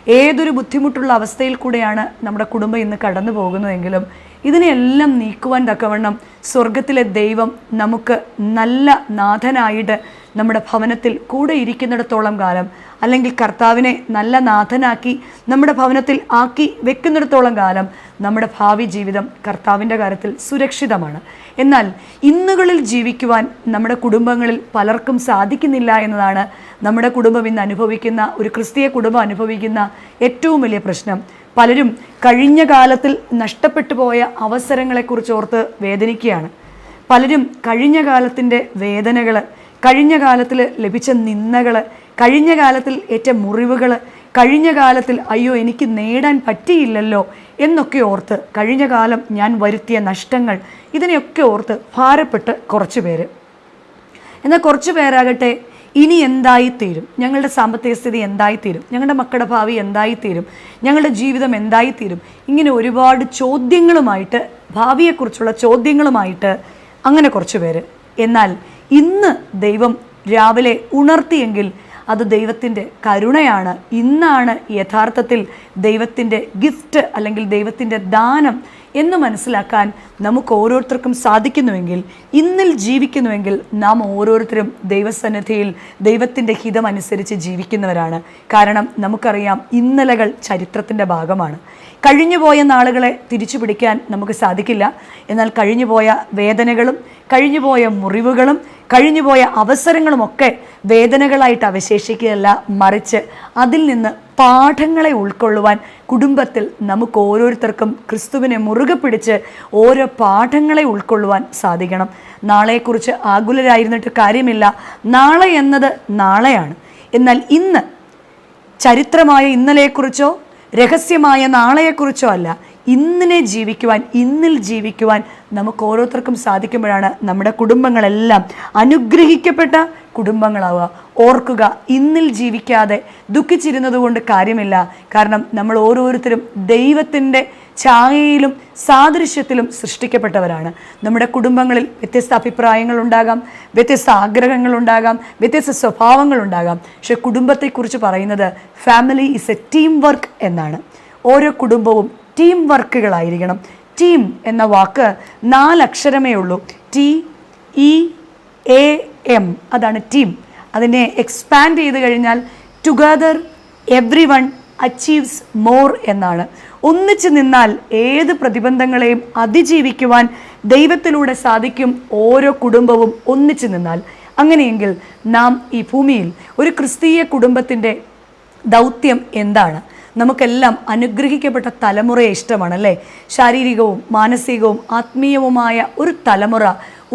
ഏതൊരു ബുദ്ധിമുട്ടുള്ള അവസ്ഥയിൽ കൂടെയാണ് നമ്മുടെ കുടുംബം ഇന്ന് കടന്നു പോകുന്നതെങ്കിലും ഇതിനെല്ലാം നീക്കുവാൻ തക്കവണ്ണം സ്വർഗത്തിലെ ദൈവം നമുക്ക് നല്ല നാഥനായിട്ട് നമ്മുടെ ഭവനത്തിൽ കൂടെ ഇരിക്കുന്നിടത്തോളം കാലം, അല്ലെങ്കിൽ കർത്താവിനെ നല്ല നാഥനാക്കി നമ്മുടെ ഭവനത്തിൽ ആക്കി വെക്കുന്നിടത്തോളം കാലം നമ്മുടെ ഭാവി ജീവിതം കർത്താവിൻ്റെ കാര്യത്തിൽ സുരക്ഷിതമാണ്. എന്നാൽ ഇന്നുകളിൽ ജീവിക്കുവാൻ നമ്മുടെ കുടുംബങ്ങളിൽ പലർക്കും സാധിക്കുന്നില്ല എന്നതാണ് നമ്മുടെ കുടുംബം ഇന്ന് അനുഭവിക്കുന്ന, ഒരു ക്രിസ്തീയ കുടുംബം അനുഭവിക്കുന്ന ഏറ്റവും വലിയ പ്രശ്നം. പലരും കഴിഞ്ഞ കാലത്തിൽ നഷ്ടപ്പെട്ടു പോയ അവസരങ്ങളെക്കുറിച്ച് ഓർത്ത് വേദനിക്കുകയാണ്. പലരും കഴിഞ്ഞ കാലത്തിൻ്റെ വേദനകൾ, കഴിഞ്ഞ കാലത്തിൽ ലഭിച്ച നിന്ദകൾ, കഴിഞ്ഞ കാലത്തിൽ ഏറ്റ മുറിവുകൾ, കഴിഞ്ഞ കാലത്തിൽ അയ്യോ എനിക്ക് നേടാൻ പറ്റിയില്ലല്ലോ എന്നൊക്കെ ഓർത്ത്, കഴിഞ്ഞ കാലം ഞാൻ വരുത്തിയ നഷ്ടങ്ങൾ, ഇതിനെയൊക്കെ ഓർത്ത് ഭാരപ്പെട്ട് കുറച്ച് പേര്. എന്നാൽ കുറച്ച് പേരാകട്ടെ ഇനി എന്തായിത്തീരും, ഞങ്ങളുടെ സാമ്പത്തിക സ്ഥിതി എന്തായിത്തീരും, ഞങ്ങളുടെ മക്കളുടെ ഭാവി എന്തായിത്തീരും, ഞങ്ങളുടെ ജീവിതം എന്തായിത്തീരും, ഇങ്ങനെ ഒരുപാട് ചോദ്യങ്ങളുമായിട്ട്, ഭാവിയെക്കുറിച്ചുള്ള ചോദ്യങ്ങളുമായിട്ട് അങ്ങനെ കുറച്ച് പേര്. എന്നാൽ ഇന്ന് ദൈവം രാവിലെ ഉണർത്തിയെങ്കിൽ അത് ദൈവത്തിൻ്റെ കരുണയാണ്. ഇന്നാണ് യഥാർത്ഥത്തിൽ ദൈവത്തിൻ്റെ ഗിഫ്റ്റ് അല്ലെങ്കിൽ ദൈവത്തിൻ്റെ ദാനം എന്ന് മനസ്സിലാക്കാൻ നമുക്ക് ഓരോരുത്തർക്കും സാധിക്കുന്നുവെങ്കിൽ, ഇന്നിൽ ജീവിക്കുന്നുവെങ്കിൽ നാം ഓരോരുത്തരും ദൈവസന്നിധിയിൽ ദൈവത്തിൻ്റെ ഹിതമനുസരിച്ച് ജീവിക്കുന്നവരാണ്. കാരണം നമുക്കറിയാം ഇന്നലകൾ ചരിത്രത്തിൻ്റെ ഭാഗമാണ്. കഴിഞ്ഞുപോയ നാളുകളെ തിരിച്ചു പിടിക്കാൻ നമുക്ക് സാധിക്കില്ല. എന്നാൽ കഴിഞ്ഞുപോയ വേദനകളും കഴിഞ്ഞുപോയ മുറിവുകളും കഴിഞ്ഞുപോയ അവസരങ്ങളുമൊക്കെ വേദനകളായിട്ട് അവശേഷിക്കുകയല്ല, മറിച്ച് അതിൽ നിന്ന് പാഠങ്ങളെ ഉൾക്കൊള്ളുവാൻ കുടുംബത്തിൽ നമുക്ക് ഓരോരുത്തർക്കും ക്രിസ്തുവിനെ മുറുകെ പിടിച്ച് ഓരോ പാഠങ്ങളെ ഉൾക്കൊള്ളുവാൻ സാധിക്കണം. നാളെക്കുറിച്ച് ആകുലരായിരുന്നിട്ട് കാര്യമില്ല. നാളെ എന്നത് നാളെയാണ്. എന്നാൽ ഇന്ന് ചരിത്രമായ ഇന്നലെക്കുറിച്ചോ രഹസ്യമായ നാളെയെക്കുറിച്ചോ അല്ല, ഇന്നിനെ ജീവിക്കുവാൻ, ഇന്നിൽ ജീവിക്കുവാൻ നമുക്ക് ഓരോരുത്തർക്കും സാധിക്കുമ്പോഴാണ് നമ്മുടെ കുടുംബങ്ങളെല്ലാം അനുഗ്രഹിക്കപ്പെട്ട കുടുംബങ്ങളാവുക. ഓർക്കുക, ഇന്നിൽ ജീവിക്കാതെ ദുഃഖിച്ചിരുന്നത് കൊണ്ട് കാര്യമില്ല. കാരണം നമ്മൾ ഓരോരുത്തരും ദൈവത്തിൻ്റെ ഛായയിലും സാദൃശ്യത്തിലും സൃഷ്ടിക്കപ്പെട്ടവരാണ്. നമ്മുടെ കുടുംബങ്ങളിൽ വ്യത്യസ്ത അഭിപ്രായങ്ങളുണ്ടാകാം, വ്യത്യസ്ത ആഗ്രഹങ്ങളുണ്ടാകാം, വ്യത്യസ്ത സ്വഭാവങ്ങളുണ്ടാകാം. പക്ഷെ കുടുംബത്തെക്കുറിച്ച് പറയുന്നത് family is A team work എന്നാണ്. ഓരോ കുടുംബവും ടീം വർക്കുകളായിരിക്കണം. ടീം എന്ന വാക്ക് 4 അക്ഷരമേ ഉള്ളൂ. TEAM, അതാണ് ടീം. അതിനെ എക്സ്പാൻഡ് ചെയ്ത് കഴിഞ്ഞാൽ together every one achieves more എന്നാണ്. ഒന്നിച്ചു നിന്നാൽ ഏത് പ്രതിബന്ധങ്ങളെയും അതിജീവിക്കുവാൻ ദൈവത്തിലൂടെ സാധിക്കും. ഓരോ കുടുംബവും ഒന്നിച്ചു നിന്നാൽ. അങ്ങനെയെങ്കിൽ നാം ഈ ഭൂമിയിൽ ഒരു ക്രിസ്തീയ കുടുംബത്തിൻ്റെ ദൗത്യം എന്താണ്? നമുക്കെല്ലാം അനുഗ്രഹിക്കപ്പെട്ട തലമുറയെ ഇഷ്ടമാണ്, അല്ലേ? ശാരീരികവും മാനസികവും ആത്മീയവുമായ ഒരു തലമുറ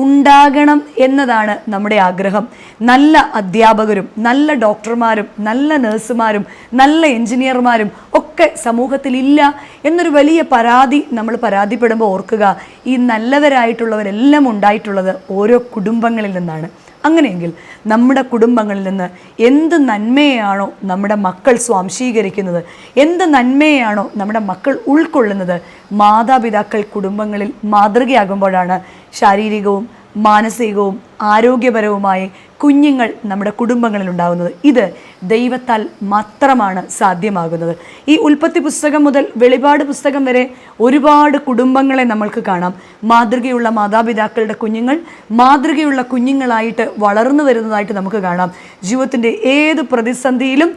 ഉണ്ടാകണം എന്നതാണ് നമ്മുടെ ആഗ്രഹം. നല്ല അധ്യാപകരും നല്ല ഡോക്ടർമാരും നല്ല നഴ്സുമാരും നല്ല എഞ്ചിനീയർമാരും ഒക്കെ സമൂഹത്തിലില്ല എന്നൊരു വലിയ പരാതി നമ്മൾ പരാതിപ്പെടുമ്പോൾ ഓർക്കുക, ഈ നല്ലവരായിട്ടുള്ളവരെല്ലാം ഉണ്ടായിട്ടുള്ളത് ഓരോ കുടുംബങ്ങളിൽ നിന്നാണ്. അങ്ങനെയെങ്കിൽ നമ്മുടെ കുടുംബങ്ങളിൽ നിന്ന് എന്ത് നന്മയാണോ നമ്മുടെ മക്കൾ സ്വാംശീകരിക്കുന്നത്, എന്ത് നന്മയാണോ നമ്മുടെ മക്കൾ ഉൾക്കൊള്ളുന്നത്, മാതാപിതാക്കൾ കുടുംബങ്ങളിൽ മാതൃകയാകുമ്പോഴാണ് ശാരീരികവും മാനസികവും ആരോഗ്യപരവുമായി കുഞ്ഞുങ്ങൾ നമ്മുടെ കുടുംബങ്ങളിൽ ഉണ്ടാകുന്നത്. ഇത് ദൈവത്താൽ മാത്രമാണ് സാധ്യമാകുന്നത്. ഈ ഉൽപ്പത്തി പുസ്തകം മുതൽ വെളിപാട് പുസ്തകം വരെ ഒരുപാട് കുടുംബങ്ങളെ നമ്മൾക്ക് കാണാം. മാതൃകയുള്ള മാതാപിതാക്കളുടെ കുഞ്ഞുങ്ങൾ മാതൃകയുള്ള കുഞ്ഞുങ്ങളായിട്ട് വളർന്നു വരുന്നതായിട്ട് നമുക്ക് കാണാം. ജീവിതത്തിൻ്റെ ഏത് പ്രതിസന്ധിയിലും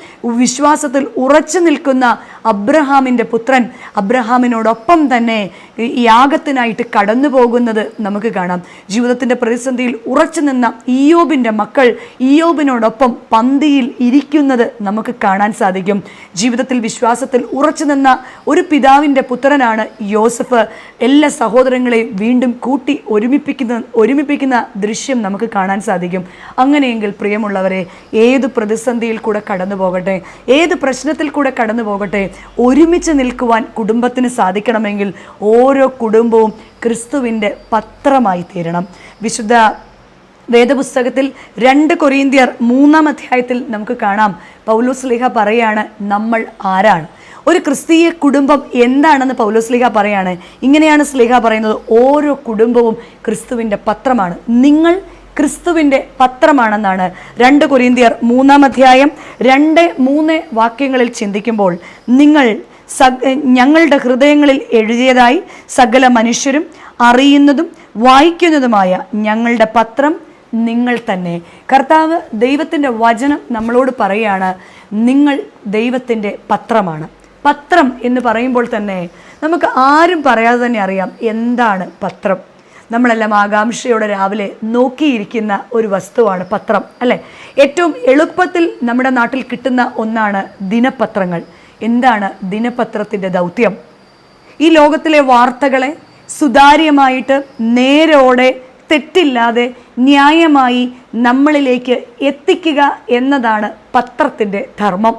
വിശ്വാസത്തിൽ ഉറച്ചു നിൽക്കുന്ന അബ്രഹാമിൻ്റെ പുത്രൻ അബ്രഹാമിനോടൊപ്പം തന്നെ യാഗത്തിനായിട്ട് കടന്നു പോകുന്നത് നമുക്ക് കാണാം. ജീവിതത്തിൻ്റെ പ്രതിസന്ധിയിൽ ഉറച്ചു നിന്ന ഇയ്യോബിൻ്റെ മക്കൾ ഇയ്യോബിനോടൊപ്പം പന്തിയിൽ ഇരിക്കുന്നത് നമുക്ക് കാണാൻ സാധിക്കും. ജീവിതത്തിൽ വിശ്വാസത്തിൽ ഉറച്ചു നിന്ന ഒരു പുത്രനാണ് യോസഫ്. എല്ലാ സഹോദരങ്ങളെയും വീണ്ടും കൂട്ടി ഒരുമിപ്പിക്കുന്ന ദൃശ്യം നമുക്ക് കാണാൻ സാധിക്കും. അങ്ങനെയെങ്കിൽ പ്രിയമുള്ളവരെ, ഏത് പ്രതിസന്ധിയിൽ കൂടെ കടന്നു പോകട്ടെ, ഏത് പ്രശ്നത്തിൽ കൂടെ കടന്നു പോകട്ടെ, ഒരുമിച്ച് നിൽക്കുവാൻ കുടുംബത്തിന് സാധിക്കണമെങ്കിൽ ഓരോ കുടുംബവും ക്രിസ്തുവിൻ്റെ പത്രമായി തീരണം. വിശുദ്ധ വേദപുസ്തകത്തിൽ 2 കൊരിന്ത്യർ 3-ാം അധ്യായത്തിൽ നമുക്ക് കാണാം, പൗലോസ് ശ്ലീഹ പറയാണ് നമ്മൾ ആരാണ്. ഒരു ക്രിസ്തീയ കുടുംബം എന്താണെന്ന് പൗലോസ് ശ്ലീഹ പറയാണ്. ഇങ്ങനെയാണ് ശ്ലീഹ പറയുന്നത്, ഓരോ കുടുംബവും ക്രിസ്തുവിൻ്റെ പത്രമാണ്. നിങ്ങൾ ക്രിസ്തുവിൻ്റെ പത്രമാണെന്നാണ് 2 കൊരിന്ത്യർ 3-ാം അധ്യായം 2-3 വാക്യങ്ങളിൽ ചിന്തിക്കുമ്പോൾ, നിങ്ങൾ ഞങ്ങളുടെ ഹൃദയങ്ങളിൽ എഴുതിയതായി സകല മനുഷ്യരും അറിയുന്നതും വായിക്കുന്നതുമായ ഞങ്ങളുടെ പത്രം നിങ്ങൾ തന്നെ. കർത്താവ് ദൈവത്തിൻ്റെ വചനം നമ്മളോട് പറയുകയാണ്, നിങ്ങൾ ദൈവത്തിൻ്റെ പത്രമാണ്. പത്രം എന്ന് പറയുമ്പോൾ തന്നെ നമുക്ക് ആരും പറയാതെ തന്നെ അറിയാം എന്താണ് പത്രം. നമ്മളെല്ലാം ആകാംക്ഷയോടെ രാവിലെ നോക്കിയിരിക്കുന്ന ഒരു വസ്തുവാണ് പത്രം, അല്ലേ? ഏറ്റവും എളുപ്പത്തിൽ നമ്മുടെ നാട്ടിൽ കിട്ടുന്ന ഒന്നാണ് ദിനപത്രങ്ങൾ. എന്താണ് ദിനപത്രത്തിൻ്റെ ദൗത്യം? ഈ ലോകത്തിലെ വാർത്തകളെ സുതാര്യമായിട്ട് നേരോടെ തെറ്റില്ലാതെ ന്യായമായി നമ്മളിലേക്ക് എത്തിക്കുക എന്നതാണ് പത്രത്തിൻ്റെ ധർമ്മം.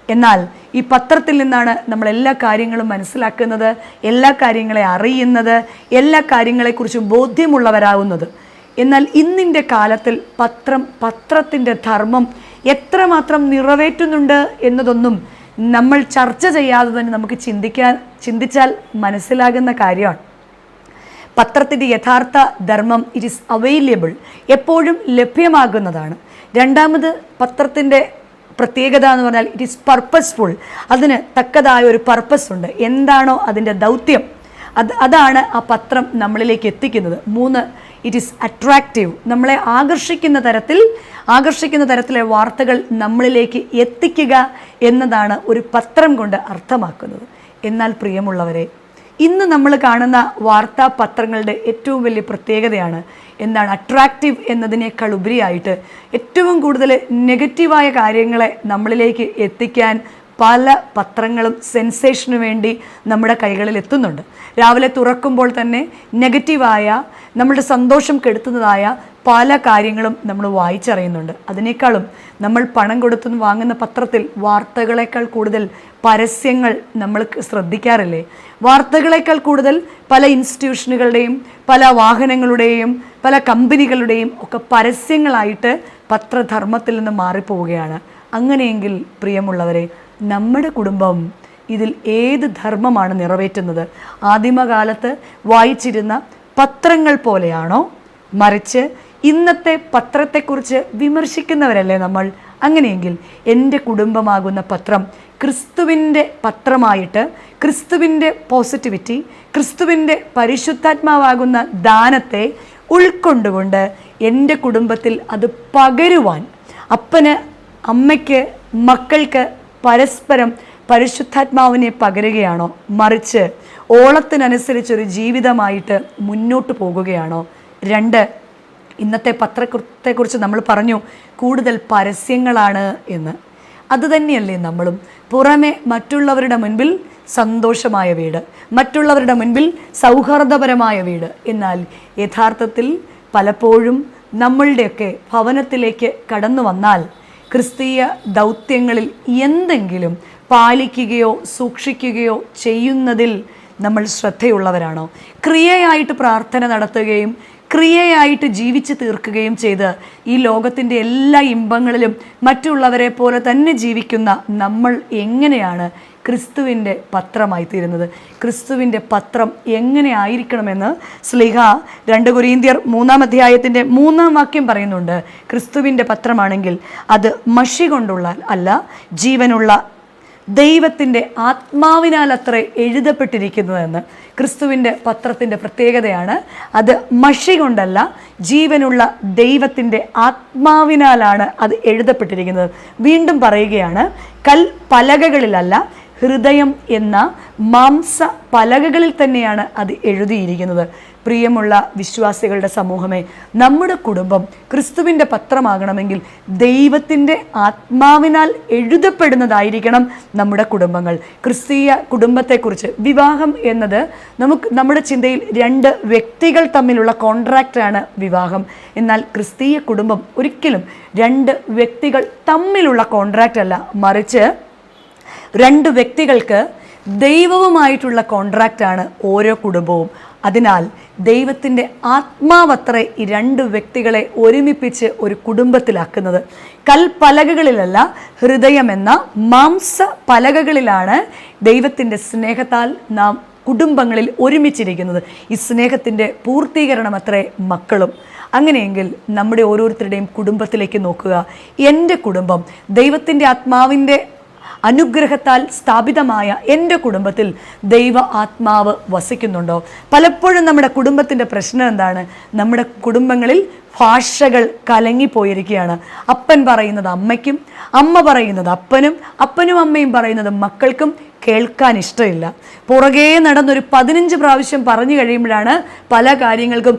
എന്നാൽ ഈ പത്രത്തിൽ നിന്നാണ് നമ്മൾ എല്ലാ കാര്യങ്ങളും മനസ്സിലാക്കുന്നത്, എല്ലാ കാര്യങ്ങളെ അറിയുന്നത്, എല്ലാ കാര്യങ്ങളെക്കുറിച്ചും ബോധ്യമുള്ളവരാകുന്നത്. എന്നാൽ ഇന്നിൻ്റെ കാലത്തിൽ പത്രത്തിൻ്റെ ധർമ്മം എത്രമാത്രം നിറവേറ്റുന്നുണ്ട് എന്നതൊന്നും നമ്മൾ ചർച്ച ചെയ്യാതെ തന്നെ നമുക്ക് ചിന്തിച്ചാൽ മനസ്സിലാകുന്ന കാര്യമാണ്. പത്രത്തിൻ്റെ യഥാർത്ഥ ധർമ്മം ഇറ്റ് ഈസ് അവൈലബിൾ, എപ്പോഴും ലഭ്യമാകുന്നതാണ്. രണ്ടാമത് പത്രത്തിൻ്റെ പ്രത്യേകത എന്ന് പറഞ്ഞാൽ ഇറ്റ് ഈസ് പർപ്പസ്ഫുൾ. അതിന് തക്കതായ ഒരു പർപ്പസ് ഉണ്ട്. എന്താണോ അതിൻ്റെ ദൗത്യം, അതാണ് ആ പത്രം നമ്മളിലേക്ക് എത്തിക്കുന്നത്. 3, ഇറ്റ് ഈസ് അട്രാക്റ്റീവ്. നമ്മളെ ആകർഷിക്കുന്ന തരത്തിലെ വാർത്തകൾ നമ്മളിലേക്ക് എത്തിക്കുക എന്നതാണ് ഒരു പത്രം കൊണ്ട് അർത്ഥമാക്കുന്നത്. എന്നാൽ പ്രിയമുള്ളവരെ, ഇന്ന് നമ്മൾ കാണുന്ന വാർത്താ പത്രങ്ങളുടെ ഏറ്റവും വലിയ പ്രത്യേകതയാണ് എന്താണ്? അട്രാക്റ്റീവ് എന്നതിനേക്കാൾ ഉപരിയായിട്ട് ഏറ്റവും കൂടുതൽ നെഗറ്റീവായ കാര്യങ്ങളെ നമ്മളിലേക്ക് എത്തിക്കാൻ പല പത്രങ്ങളും സെൻസേഷന് വേണ്ടി നമ്മുടെ കൈകളിൽ എത്തുന്നുണ്ട്. രാവിലെ തുറക്കുമ്പോൾ തന്നെ നെഗറ്റീവായ, നമ്മുടെ സന്തോഷം കെടുത്തുന്നതായ പല കാര്യങ്ങളും നമ്മൾ വായിച്ചറിയുന്നുണ്ട്. അതിനേക്കാളും നമ്മൾ പണം കൊടുത്തു വാങ്ങുന്ന പത്രത്തിൽ വാർത്തകളേക്കാൾ കൂടുതൽ പരസ്യങ്ങൾ നമ്മൾ ശ്രദ്ധിക്കാറില്ലേ? വാർത്തകളേക്കാൾ കൂടുതൽ പല ഇൻസ്റ്റിറ്റ്യൂഷനുകളുടെയും പല വാഹനങ്ങളുടെയും പല കമ്പനികളുടെയും ഒക്കെ പരസ്യങ്ങളായിട്ട് പത്രധർമ്മത്തിൽ നിന്ന് മാറിപ്പോവുകയാണ്. അങ്ങനെയെങ്കിൽ പ്രിയമുള്ളവരെ, നമ്മുടെ കുടുംബം ഇതിൽ ഏത് ധർമ്മമാണ് നിറവേറ്റുന്നത്? ആദിമകാലത്ത് വായിച്ചിരുന്ന പത്രങ്ങൾ പോലെയാണോ? മറിച്ച് ഇന്നത്തെ പത്രത്തെക്കുറിച്ച് വിമർശിക്കുന്നവരല്ലേ നമ്മൾ? അങ്ങനെയെങ്കിൽ എൻ്റെ കുടുംബമാകുന്ന പത്രം ക്രിസ്തുവിൻ്റെ പത്രമായിട്ട്, ക്രിസ്തുവിൻ്റെ പോസിറ്റിവിറ്റി, ക്രിസ്തുവിൻ്റെ പരിശുദ്ധാത്മാവാകുന്ന ദാനത്തെ ഉൾക്കൊണ്ടുകൊണ്ട് എൻ്റെ കുടുംബത്തിൽ അത് പകരുവാൻ, അപ്പന് അമ്മയ്ക്ക് മക്കൾക്ക് പരസ്പരം പരിശുദ്ധാത്മാവിനെ പകരുകയാണോ? മറിച്ച് ഓളത്തിനനുസരിച്ചൊരു ജീവിതമായിട്ട് മുന്നോട്ട് പോകുകയാണോ? 2, ഇന്നത്തെ പത്രത്തെക്കുറിച്ച് നമ്മൾ പറഞ്ഞു കൂടുതൽ പരസ്യങ്ങളാണ് എന്ന്. അതുതന്നെയല്ലേ നമ്മളും? പുറമെ മറ്റുള്ളവരുടെ മുൻപിൽ സന്തോഷമായ വീട്, മറ്റുള്ളവരുടെ മുൻപിൽ സൗഹാർദ്ദപരമായ വീട്. എന്നാൽ യഥാർത്ഥത്തിൽ പലപ്പോഴും നമ്മളുടെയൊക്കെ ഭവനത്തിലേക്ക് കടന്നു വന്നാൽ ക്രിസ്തീയ ദൗത്യങ്ങളിൽ എന്തെങ്കിലും പാലിക്കുകയോ സൂക്ഷിക്കുകയോ ചെയ്യുന്നതിൽ നമ്മൾ ശ്രദ്ധയുള്ളവരാണോ? ക്രിയയായിട്ട് പ്രാർത്ഥന നടത്തുകയും ക്രിയയായിട്ട് ജീവിച്ച് തീർക്കുകയും ചെയ്ത് ഈ ലോകത്തിൻ്റെ എല്ലാ ഇമ്പങ്ങളിലും മറ്റുള്ളവരെ പോലെ തന്നെ ജീവിക്കുന്ന നമ്മൾ എങ്ങനെയാണ് ക്രിസ്തുവിൻ്റെ പത്രമായി തീരുന്നത്? ക്രിസ്തുവിൻ്റെ പത്രം എങ്ങനെ ആയിരിക്കണമെന്ന് ശ്ലീഹ 2 കൊരിന്ത്യർ 3-ാം അധ്യായത്തിൻ്റെ 3-ാം വാക്യം പറയുന്നുണ്ട്. ക്രിസ്തുവിൻ്റെ പത്രമാണെങ്കിൽ അത് മഷി കൊണ്ടുള്ള അല്ല, ജീവനുള്ള ദൈവത്തിൻ്റെ ആത്മാവിനാൽ അത്രേ എഴുതപ്പെട്ടിരിക്കുന്നതെന്ന്. ക്രിസ്തുവിൻ്റെ പത്രത്തിൻ്റെ പ്രത്യേകതയാണ് അത് മഷി കൊണ്ടല്ല, ജീവനുള്ള ദൈവത്തിൻ്റെ ആത്മാവിനാലാണ് അത് എഴുതപ്പെട്ടിരിക്കുന്നത്. വീണ്ടും പറയുകയാണ്, കൽപ്പലകകളിലല്ല, ഹൃദയം എന്ന മാംസ പലകകളിൽ തന്നെയാണ് അത് എഴുതിയിരിക്കുന്നത്. പ്രിയമുള്ള വിശ്വാസികളുടെ സമൂഹമേ, നമ്മുടെ കുടുംബം ക്രിസ്തുവിൻ്റെ പത്രമാകണമെങ്കിൽ ദൈവത്തിൻ്റെ ആത്മാവിനാൽ എഴുതപ്പെടുന്നതായിരിക്കണം നമ്മുടെ കുടുംബങ്ങൾ. ക്രിസ്തീയ കുടുംബത്തെക്കുറിച്ച് വിവാഹം എന്നത് നമ്മുടെ ചിന്തയിൽ 2 വ്യക്തികൾ തമ്മിലുള്ള കോൺട്രാക്റ്റാണ് വിവാഹം. എന്നാൽ ക്രിസ്തീയ കുടുംബം ഒരിക്കലും 2 വ്യക്തികൾ തമ്മിലുള്ള കോൺട്രാക്റ്റ് അല്ല, മറിച്ച് 2 വ്യക്തികൾക്ക് ദൈവവുമായിട്ടുള്ള കോൺട്രാക്റ്റാണ് ഓരോ കുടുംബവും. അതിനാൽ ദൈവത്തിൻ്റെ ആത്മാവത്രേ ഈ 2 വ്യക്തികളെ ഒരുമിപ്പിച്ച് ഒരു കുടുംബത്തിലാക്കുന്നത്. കൽപ്പലകകളിലല്ല, ഹൃദയമെന്ന മാംസ പലകകളിലാണ് ദൈവത്തിൻ്റെ സ്നേഹത്താൽ നാം കുടുംബങ്ങളിൽ ഒരുമിച്ചിരിക്കുന്നത്. ഈ സ്നേഹത്തിൻ്റെ പൂർത്തീകരണം അത്രേ മക്കളും. അങ്ങനെയെങ്കിൽ നമ്മുടെ ഓരോരുത്തരുടെയും കുടുംബത്തിലേക്ക് നോക്കുക. എൻ്റെ കുടുംബം ദൈവത്തിൻ്റെ ആത്മാവിൻ്റെ അനുഗ്രഹത്താൽ സ്ഥാപിതമായ എൻ്റെ കുടുംബത്തിൽ ദൈവ ആത്മാവ് വസിക്കുന്നുണ്ടോ? പലപ്പോഴും നമ്മുടെ കുടുംബത്തിൻ്റെ പ്രശ്നം എന്താണ്? നമ്മുടെ കുടുംബങ്ങളിൽ ഭാഷകൾ കലങ്ങിപ്പോയിരിക്കുകയാണ്. അപ്പൻ പറയുന്നത് അമ്മയ്ക്കും, അമ്മ പറയുന്നത് അപ്പനും, അപ്പനും അമ്മയും പറയുന്നത് മക്കൾക്കും കേൾക്കാൻ ഇഷ്ടമില്ല. പുറകെ നടന്നൊരു 15 പ്രാവശ്യം പറഞ്ഞു കഴിയുമ്പോഴാണ് പല കാര്യങ്ങൾക്കും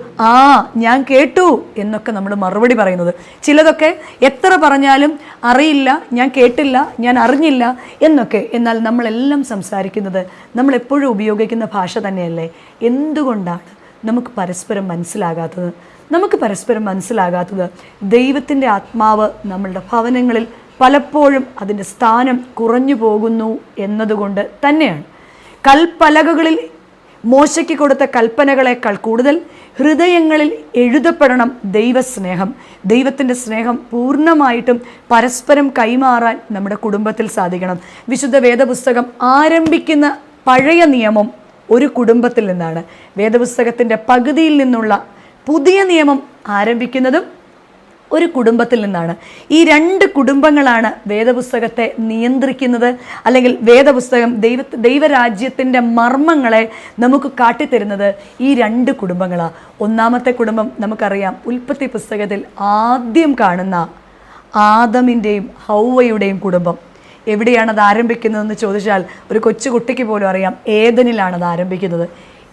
ഞാൻ കേട്ടു എന്നൊക്കെ നമ്മൾ മറുപടി പറയുന്നത്. ചിലതൊക്കെ എത്ര പറഞ്ഞാലും അറിയില്ല, ഞാൻ കേട്ടില്ല, ഞാൻ അറിഞ്ഞില്ല എന്നൊക്കെ. എന്നാൽ നമ്മളെല്ലാം സംസാരിക്കുന്നത് നമ്മൾ എപ്പോഴും ഉപയോഗിക്കുന്ന ഭാഷ തന്നെയല്ലേ? എന്തുകൊണ്ടാണ് നമുക്ക് പരസ്പരം മനസ്സിലാകാത്തത്? നമുക്ക് പരസ്പരം മനസ്സിലാകാത്തത് ദൈവത്തിൻ്റെ ആത്മാവ് നമ്മളുടെ ഭവനങ്ങളിൽ പലപ്പോഴും അതിൻ്റെ സ്ഥാനം കുറഞ്ഞു പോകുന്നു എന്നതുകൊണ്ട് തന്നെയാണ്. കൽപ്പലകകളിൽ മോശയ്ക്ക് കൊടുത്ത കൽപ്പനകളെക്കാൾ കൂടുതൽ ഹൃദയങ്ങളിൽ എഴുതപ്പെടണം ദൈവസ്നേഹം. ദൈവത്തിൻ്റെ സ്നേഹം പൂർണ്ണമായിട്ടും പരസ്പരം കൈമാറാൻ നമ്മുടെ കുടുംബത്തിൽ സാധിക്കണം. വിശുദ്ധ വേദപുസ്തകം ആരംഭിക്കുന്ന പഴയ നിയമം ഒരു കുടുംബത്തിൽ നിന്നാണ്. വേദപുസ്തകത്തിൻ്റെ പകുതിയിൽ നിന്നുള്ള പുതിയ നിയമം ആരംഭിക്കുന്നതും ഒരു കുടുംബത്തിൽ നിന്നാണ്. ഈ 2 കുടുംബങ്ങളാണ് വേദപുസ്തകത്തെ നിയന്ത്രിക്കുന്നത്. അല്ലെങ്കിൽ വേദപുസ്തകം ദൈവരാജ്യത്തിൻ്റെ മർമ്മങ്ങളെ നമുക്ക് കാട്ടിത്തരുന്നത് ഈ 2 കുടുംബങ്ങളാണ്. ഒന്നാമത്തെ കുടുംബം നമുക്കറിയാം, ഉൽപ്പത്തി പുസ്തകത്തിൽ ആദ്യം കാണുന്ന ആദമിൻ്റെയും ഹൗവയുടെയും കുടുംബം. എവിടെയാണത് ആരംഭിക്കുന്നതെന്ന് ചോദിച്ചാൽ ഒരു കൊച്ചുകുട്ടിക്ക് പോലും അറിയാം, ഏദനിലാണത് ആരംഭിക്കുന്നത്.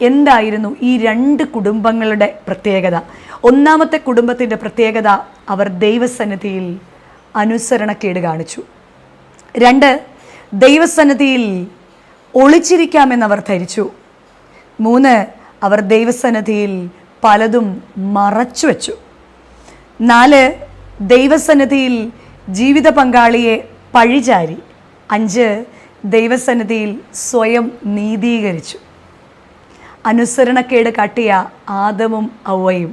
എന്തായിരുന്നു ഈ 2 കുടുംബങ്ങളുടെ പ്രത്യേകത? ഒന്നാമത്തെ കുടുംബത്തിൻ്റെ പ്രത്യേകത, അവർ ദൈവസന്നിധിയിൽ അനുസരണക്കേട് കാണിച്ചു. 2, ദൈവസന്നിധിയിൽ ഒളിച്ചിരിക്കാമെന്നവർ ധരിച്ചു. 3, അവർ ദൈവസന്നിധിയിൽ പലതും മറച്ചു വച്ചു. 4, ദൈവസന്നിധിയിൽ ജീവിത പങ്കാളിയെ പഴിചാരി. 5, ദൈവസന്നിധിയിൽ സ്വയം നീതീകരിച്ചു. അനുസരണക്കേട് കാട്ടിയ ആദമും ഹൗവയും,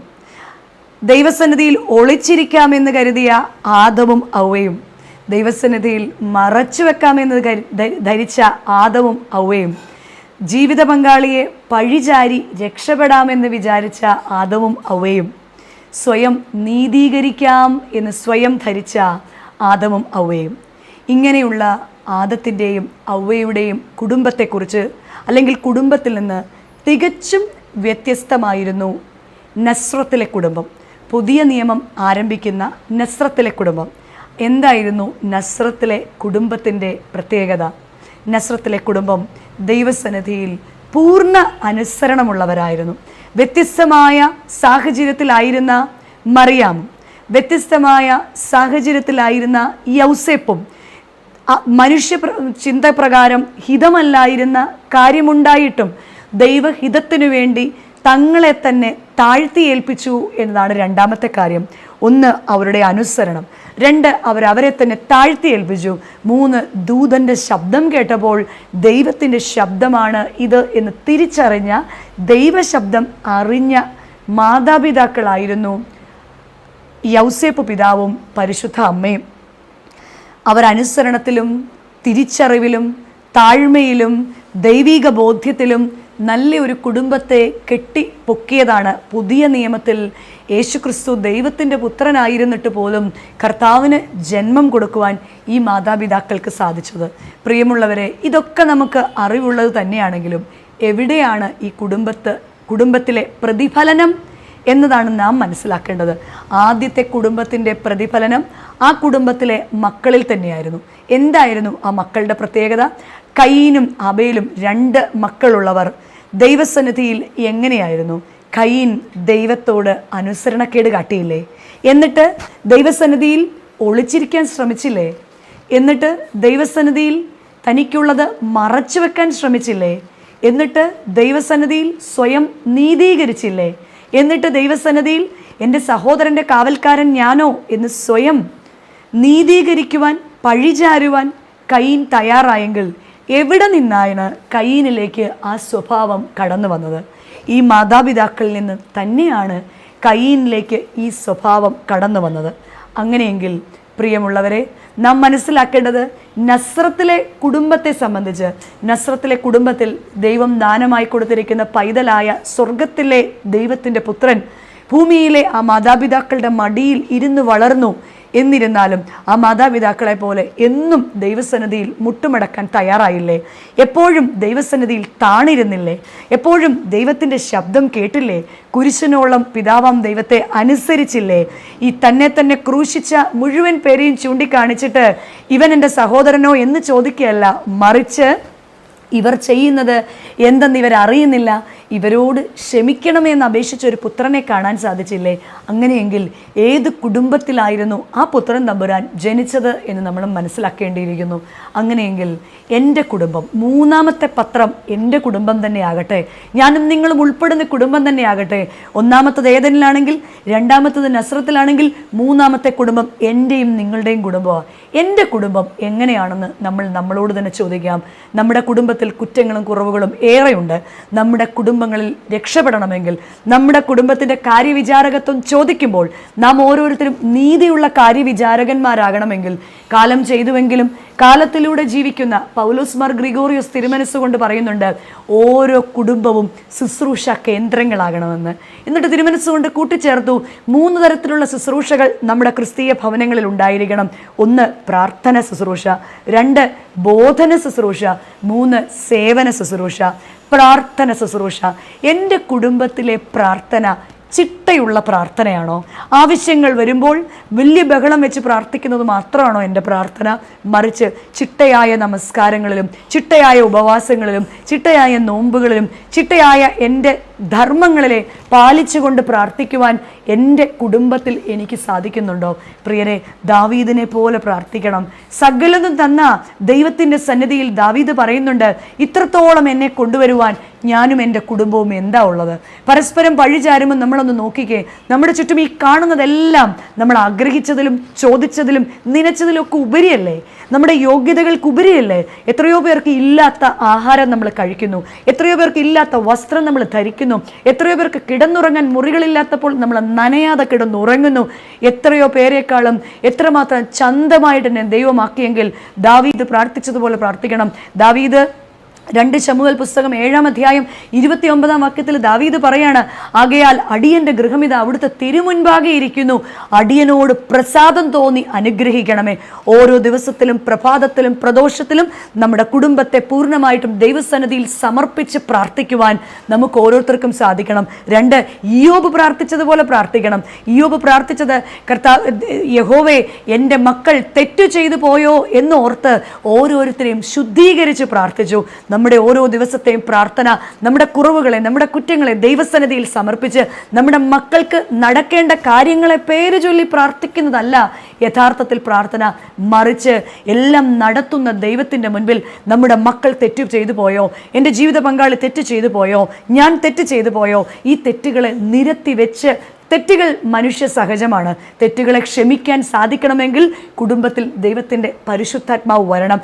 ദൈവസന്നിധിയിൽ ഒളിച്ചിരിക്കാമെന്ന് കരുതിയ ആദമും ഹൗവയും, ദൈവസന്നിധിയിൽ മറച്ചു വെക്കാമെന്ന് ധരിച്ച ആദമും ഹൗവയും, ജീവിത പങ്കാളിയെ പഴിചാരി രക്ഷപ്പെടാമെന്ന് വിചാരിച്ച ആദമും ഹൗവയും, സ്വയം നീതീകരിക്കാം എന്ന് സ്വയം ധരിച്ച ആദമും ഹൗവയും. ഇങ്ങനെയുള്ള ആദത്തിൻ്റെയും ഹൗവയുടെയും കുടുംബത്തെക്കുറിച്ച്, അല്ലെങ്കിൽ കുടുംബത്തിൽ നിന്ന് തികച്ചും വ്യത്യസ്തമായിരുന്നു നസ്രത്തിലെ കുടുംബം. പുതിയ നിയമം ആരംഭിക്കുന്ന നസ്രത്തിലെ കുടുംബം. എന്തായിരുന്നു നസ്രത്തിലെ കുടുംബത്തിൻ്റെ പ്രത്യേകത? നസ്രത്തിലെ കുടുംബം ദൈവസന്നിധിയിൽ പൂർണ്ണ അനുസരണമുള്ളവരായിരുന്നു. വ്യത്യസ്തമായ സാഹചര്യത്തിലായിരുന്ന മറിയാമും, വ്യത്യസ്തമായ സാഹചര്യത്തിലായിരുന്ന യൗസേപ്പും, മനുഷ്യ ചിന്തപ്രകാരം ഹിതമല്ലായിരുന്ന കാര്യമുണ്ടായിട്ടും ദൈവഹിതത്തിനു വേണ്ടി തങ്ങളെ തന്നെ താഴ്ത്തി ഏൽപ്പിച്ചു എന്നതാണ് രണ്ടാമത്തെ കാര്യം. 1, അവരുടെ അനുസരണം. 2, അവരെ തന്നെ താഴ്ത്തി ഏൽപ്പിച്ചു. 3, ദൂതൻ്റെ ശബ്ദം കേട്ടപ്പോൾ ദൈവത്തിൻ്റെ ശബ്ദമാണ് ഇത് എന്ന് തിരിച്ചറിഞ്ഞ, ദൈവശബ്ദം അറിഞ്ഞ മാതാപിതാക്കളായിരുന്നു യൗസേപ്പ് പിതാവും പരിശുദ്ധ അമ്മയും. അവരനുസരണത്തിലും തിരിച്ചറിവിലും താഴ്മയിലും ദൈവിക ബോധ്യത്തിലും നല്ല ഒരു കുടുംബത്തെ കെട്ടിപ്പൊക്കിയതാണ്. പുതിയ നിയമത്തിൽ യേശുക്രിസ്തു ദൈവത്തിൻ്റെ പുത്രനായിരുന്നിട്ട് പോലും കർത്താവിന് ജന്മം കൊടുക്കുവാൻ ഈ മാതാപിതാക്കൾക്ക് സാധിച്ചത്. പ്രിയമുള്ളവരെ, ഇതൊക്കെ നമുക്ക് അറിവുള്ളത് തന്നെയാണെങ്കിലും എവിടെയാണ് ഈ കുടുംബത്തിലെ പ്രതിഫലനം എന്നതാണ് നാം മനസ്സിലാക്കേണ്ടത്. ആദ്യത്തെ കുടുംബത്തിൻ്റെ പ്രതിഫലനം ആ കുടുംബത്തിലെ മക്കളിൽ തന്നെയായിരുന്നു. എന്തായിരുന്നു ആ മക്കളുടെ പ്രത്യേകത? കയീനും ആബേലും 2 മക്കളുള്ളവർ ദൈവസന്നിധിയിൽ എങ്ങനെയായിരുന്നു? കയീൻ ദൈവത്തോട് അനുസരണക്കേട് കാട്ടിയില്ലേ? എന്നിട്ട് ദൈവസന്നിധിയിൽ ഒളിച്ചിരിക്കാൻ ശ്രമിച്ചില്ലേ? എന്നിട്ട് ദൈവസന്നിധിയിൽ തനിക്കുള്ളത് മറച്ചു വെക്കാൻ ശ്രമിച്ചില്ലേ? എന്നിട്ട് ദൈവസന്നിധിയിൽ സ്വയം നീതീകരിച്ചില്ലേ? എന്നിട്ട് ദൈവസന്നിധിയിൽ എൻ്റെ സഹോദരൻ്റെ കാവൽക്കാരൻ ഞാനോ എന്ന് സ്വയം നീതീകരിക്കുവാൻ, പഴിചാരുവാൻ കയീൻ തയ്യാറായെങ്കിൽ എവിടെ നിന്നാണ് കയീനിലേക്ക് ആ സ്വഭാവം കടന്നു വന്നത്? ഈ മാതാപിതാക്കളിൽ നിന്ന് തന്നെയാണ് കയീനിലേക്ക് ഈ സ്വഭാവം കടന്നു വന്നത്. അങ്ങനെയെങ്കിൽ പ്രിയമുള്ളവരെ, നാം മനസ്സിലാക്കേണ്ടത് നസ്രത്തിലെ കുടുംബത്തെ സംബന്ധിച്ച്, നസ്രത്തിലെ കുടുംബത്തിൽ ദൈവം ദാനമായി കൊടുത്തിരിക്കുന്ന പൈതലായ സ്വർഗത്തിലെ ദൈവത്തിൻ്റെ പുത്രൻ ഭൂമിയിലെ ആ മാതാപിതാക്കളുടെ മടിയിൽ ഇരുന്ന് വളർന്നു. എന്നിരുന്നാലും ആ മാതാപിതാക്കളെ പോലെ എന്നും ദൈവസന്നിധിയിൽ മുട്ടുമടക്കാൻ തയ്യാറായില്ലേ? എപ്പോഴും ദൈവസന്നിധിയിൽ താണിരുന്നില്ലേ? എപ്പോഴും ദൈവത്തിൻ്റെ ശബ്ദം കേട്ടില്ലേ? കുരിശിനോളം പിതാവാം ദൈവത്തെ അനുസരിച്ചില്ലേ? ഈ തന്നെ ക്രൂശിച്ച മുഴുവൻ പേരെയും ചൂണ്ടിക്കാണിച്ചിട്ട് ഇവൻ എൻ്റെ സഹോദരനോ എന്ന് ചോദിക്കുകയല്ല, മറിച്ച് ഇവർ ചെയ്യുന്നത് എന്തെന്ന് ഇവർ അറിയുന്നില്ല, ഇവരോട് ക്ഷമിക്കണമെന്ന് അപേക്ഷിച്ച ഒരു പുത്രനെ കാണാൻ സാധിച്ചില്ലേ? അങ്ങനെയെങ്കിൽ ഏത് കുടുംബത്തിലായിരുന്നു ആ പുത്രൻ തമ്പുരാൻ ജനിച്ചത് എന്ന് നമ്മൾ മനസ്സിലാക്കേണ്ടിയിരിക്കുന്നു. അങ്ങനെയെങ്കിൽ എൻ്റെ കുടുംബം, മൂന്നാമത്തെ പത്രം എൻ്റെ കുടുംബം തന്നെയാകട്ടെ, ഞാനും നിങ്ങളും ഉൾപ്പെടുന്ന കുടുംബം തന്നെയാകട്ടെ. ഒന്നാമത്തത് ഏദനിലാണെങ്കിൽ, രണ്ടാമത്തത് നസ്രത്തിലാണെങ്കിൽ, മൂന്നാമത്തെ കുടുംബം എൻ്റെയും നിങ്ങളുടെയും കുടുംബമാണ്. എൻ്റെ കുടുംബം എങ്ങനെയാണെന്ന് നമ്മളോട് തന്നെ ചോദിക്കാം. നമ്മുടെ കുടുംബത്തിൽ കുറ്റങ്ങളും കുറവുകളും ഏറെയുണ്ട്. നമ്മുടെ കുടുംബങ്ങളിൽ രക്ഷപ്പെടണമെങ്കിൽ, നമ്മുടെ കുടുംബത്തിൻ്റെ കാര്യവിചാരകത്വം ചോദിക്കുമ്പോൾ നാം ഓരോരുത്തരും നീതിയുള്ള കാര്യവിചാരകന്മാരാകണമെങ്കിൽ, കാലം ചെയ്തുവെങ്കിലും കാലത്തിലൂടെ ജീവിക്കുന്ന പൗലോസ് മാർ ഗ്രിഗോറിയോസ് തിരുമനസ്സുകൊണ്ട് പറയുന്നുണ്ട്, ഓരോ കുടുംബവും ശുശ്രൂഷ കേന്ദ്രങ്ങളാകണമെന്ന്. എന്നിട്ട് തിരുമനസ്സുകൊണ്ട് കൂട്ടിച്ചേർത്തു, 3 തരത്തിലുള്ള ശുശ്രൂഷകൾ നമ്മുടെ ക്രിസ്തീയ ഭവനങ്ങളിൽ ഉണ്ടായിരിക്കണം. 1 പ്രാർത്ഥന ശുശ്രൂഷ, 2 ബോധന ശുശ്രൂഷ, 3 സേവന ശുശ്രൂഷ. പ്രാർത്ഥന ശുശ്രൂഷ, എൻ്റെ കുടുംബത്തിലെ പ്രാർത്ഥന ചിട്ടയുള്ള പ്രാർത്ഥനയാണോ? ആവശ്യങ്ങൾ വരുമ്പോൾ വലിയ ബഹളം വെച്ച് പ്രാർത്ഥിക്കുന്നത് മാത്രമാണോ എൻ്റെ പ്രാർത്ഥന? മറിച്ച് ചിട്ടയായ നമസ്കാരങ്ങളിലും, ചിട്ടയായ ഉപവാസങ്ങളിലും, ചിട്ടയായ നോമ്പുകളിലും, ചിട്ടയായ എൻ്റെ ധർമ്മങ്ങളെ പാലിച്ചുകൊണ്ട് പ്രാർത്ഥിക്കുവാൻ എൻ്റെ കുടുംബത്തിൽ എനിക്ക് സാധിക്കുന്നുണ്ടോ? പ്രിയരെ, ദാവീദിനെ പോലെ പ്രാർത്ഥിക്കണം. സകലതും തന്ന ദൈവത്തിൻ്റെ സന്നിധിയിൽ ദാവീദ് പറയുന്നുണ്ട്, ഇത്രത്തോളം എന്നെ കൊണ്ടുവരുവാൻ ഞാനും എൻ്റെ കുടുംബവും എന്താ ഉള്ളത്? പരസ്പരം പഴിചാരുമ്പോൾ നമ്മളൊന്ന് നോക്കിക്കേ, നമ്മുടെ ചുറ്റും ഈ കാണുന്നതെല്ലാം നമ്മൾ ആഗ്രഹിച്ചതിലും ചോദിച്ചതിലും നനച്ചതിലും ഒക്കെ ഉപരിയല്ലേ? നമ്മുടെ യോഗ്യതകൾക്ക് ഉപരിയല്ലേ? എത്രയോ പേർക്ക് ഇല്ലാത്ത ആഹാരം നമ്മൾ കഴിക്കുന്നു, എത്രയോ പേർക്ക് ഇല്ലാത്ത വസ്ത്രം നമ്മൾ ധരിക്കുന്നു, എത്രയോ പേർക്ക് കിടന്നുറങ്ങാൻ മുറികളില്ലാത്തപ്പോൾ നമ്മൾ നനയാതെ കിടന്നുറങ്ങുന്നു. എത്രയോ പേരെക്കാളും എത്രമാത്രം ചന്തമായിട്ട് എന്നെ ദൈവമാക്കിയെങ്കിൽ ദാവീദ് പ്രാർത്ഥിച്ചതുപോലെ പ്രാർത്ഥിക്കണം. ദാവീദ് 2 ശമൂവേൽ പുസ്തകം 7-ാം അധ്യായം 29-ാം വാക്യത്തിൽ ദാവീദ് പറയാണ്, ആകയാൽ അടിയന്റെ ഗൃഹമിത അവിടുത്തെ തിരുമുൻപാകെ ഇരിക്കുന്നു, അടിയനോട് പ്രസാദം തോന്നി അനുഗ്രഹിക്കണമേ. ഓരോ ദിവസത്തിലും പ്രഭാതത്തിലും പ്രദോഷത്തിലും നമ്മുടെ കുടുംബത്തെ പൂർണ്ണമായിട്ടും ദൈവസന്നിധിയിൽ സമർപ്പിച്ച് പ്രാർത്ഥിക്കുവാൻ നമുക്ക് ഓരോരുത്തർക്കും സാധിക്കണം. 2 ഇയ്യോബ് പ്രാർത്ഥിച്ചതുപോലെ പ്രാർത്ഥിക്കണം. ഇയ്യോബ് പ്രാർത്ഥിച്ചത്, യഹോവേ എൻ്റെ മക്കൾ തെറ്റു ചെയ്തു പോയോ എന്നോർത്ത് ഓരോരുത്തരെയും ശുദ്ധീകരിച്ച് പ്രാർത്ഥിച്ചു. നമ്മുടെ ഓരോ ദിവസത്തെയും പ്രാർത്ഥന നമ്മുടെ കുറവുകളെ, നമ്മുടെ കുറ്റങ്ങളെ ദൈവസന്നിധിയിൽ സമർപ്പിച്ച് നമ്മുടെ മക്കൾക്ക് നടക്കേണ്ട കാര്യങ്ങളെ പേര് ചൊല്ലി പ്രാർത്ഥിക്കുന്നതല്ല യഥാർത്ഥത്തിൽ പ്രാർത്ഥന. മറിച്ച് എല്ലാം നടത്തുന്ന ദൈവത്തിൻ്റെ മുൻപിൽ നമ്മുടെ മക്കൾ തെറ്റ് ചെയ്തു പോയോ, എൻ്റെ ജീവിത പങ്കാളി തെറ്റ് ചെയ്തു പോയോ, ഞാൻ തെറ്റ് ചെയ്തു പോയോ, ഈ തെറ്റുകളെ നിരത്തി വെച്ച്, തെറ്റുകൾ മനുഷ്യ സഹജമാണ്. തെറ്റുകളെ ക്ഷമിക്കാൻ സാധിക്കണമെങ്കിൽ കുടുംബത്തിൽ ദൈവത്തിൻ്റെ പരിശുദ്ധാത്മാവ് വരണം.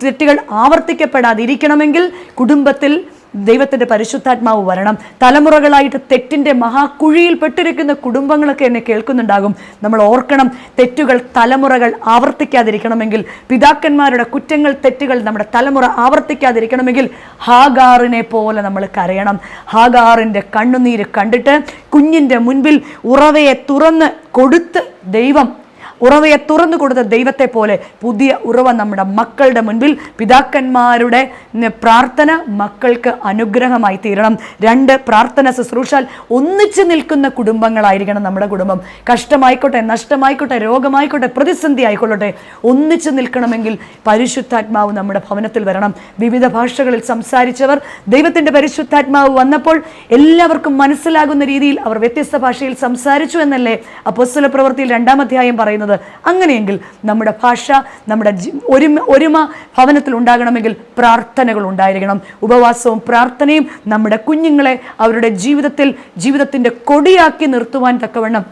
തെറ്റുകൾ ആവർത്തിക്കപ്പെടാതിരിക്കണമെങ്കിൽ കുടുംബത്തിൽ ദൈവത്തിൻ്റെ പരിശുദ്ധാത്മാവ് വരണം. തലമുറകളായിട്ട് തെറ്റിൻ്റെ മഹാക്കുഴിയിൽ പെട്ടിരിക്കുന്ന കുടുംബങ്ങളൊക്കെ എന്നെ കേൾക്കുന്നുണ്ടാകും. നമ്മൾ ഓർക്കണം, തെറ്റുകൾ തലമുറകൾ ആവർത്തിക്കാതിരിക്കണമെങ്കിൽ, പിതാക്കന്മാരുടെ കുറ്റങ്ങൾ, തെറ്റുകൾ നമ്മുടെ തലമുറ ആവർത്തിക്കാതിരിക്കണമെങ്കിൽ ഹാഗാറിനെ പോലെ നമ്മൾ കരയണം. ഹാഗാറിൻ്റെ കണ്ണുനീര് കണ്ടിട്ട് കുഞ്ഞിൻ്റെ മുൻപിൽ ഉറവയെ തുറന്ന് കൊടുത്ത് ദൈവം, ഉറവയെ തുറന്നു കൊടുത്ത ദൈവത്തെ പോലെ പുതിയ ഉറവ നമ്മുടെ മക്കളുടെ മുൻപിൽ, പിതാക്കന്മാരുടെ പ്രാർത്ഥന മക്കൾക്ക് അനുഗ്രഹമായി തീരണം. 2 പ്രാർത്ഥന ശുശ്രൂഷാൽ ഒന്നിച്ചു നിൽക്കുന്ന കുടുംബങ്ങളായിരിക്കണം നമ്മുടെ കുടുംബം. കഷ്ടമായിക്കോട്ടെ, നഷ്ടമായിക്കോട്ടെ, രോഗമായിക്കോട്ടെ, പ്രതിസന്ധി ആയിക്കൊള്ളട്ടെ, ഒന്നിച്ചു നിൽക്കണമെങ്കിൽ പരിശുദ്ധാത്മാവ് നമ്മുടെ ഭവനത്തിൽ വരണം. വിവിധ ഭാഷകളിൽ സംസാരിച്ചവർ, ദൈവത്തിൻ്റെ പരിശുദ്ധാത്മാവ് വന്നപ്പോൾ എല്ലാവർക്കും മനസ്സിലാകുന്ന രീതിയിൽ അവർ വ്യത്യസ്ത ഭാഷയിൽ സംസാരിച്ചു എന്നല്ലേ അപ്പോസ്തല പ്രവൃത്തിയിൽ 2-ാം അധ്യായം പറയുന്നത്? അങ്ങനെയെങ്കിൽ നമ്മുടെ ഭാഷ, നമ്മുടെ ഒരുമ ഭവനത്തിൽ ഉണ്ടാകണമെങ്കിൽ പ്രാർത്ഥനകൾ ഉണ്ടായിരിക്കണം. ഉപവാസവും പ്രാർത്ഥനയും നമ്മുടെ കുഞ്ഞുങ്ങളെ അവരുടെ ജീവിതത്തിൻ്റെ കൊടിയാക്കി നിർത്തുവാൻ തക്കവണ്ണം,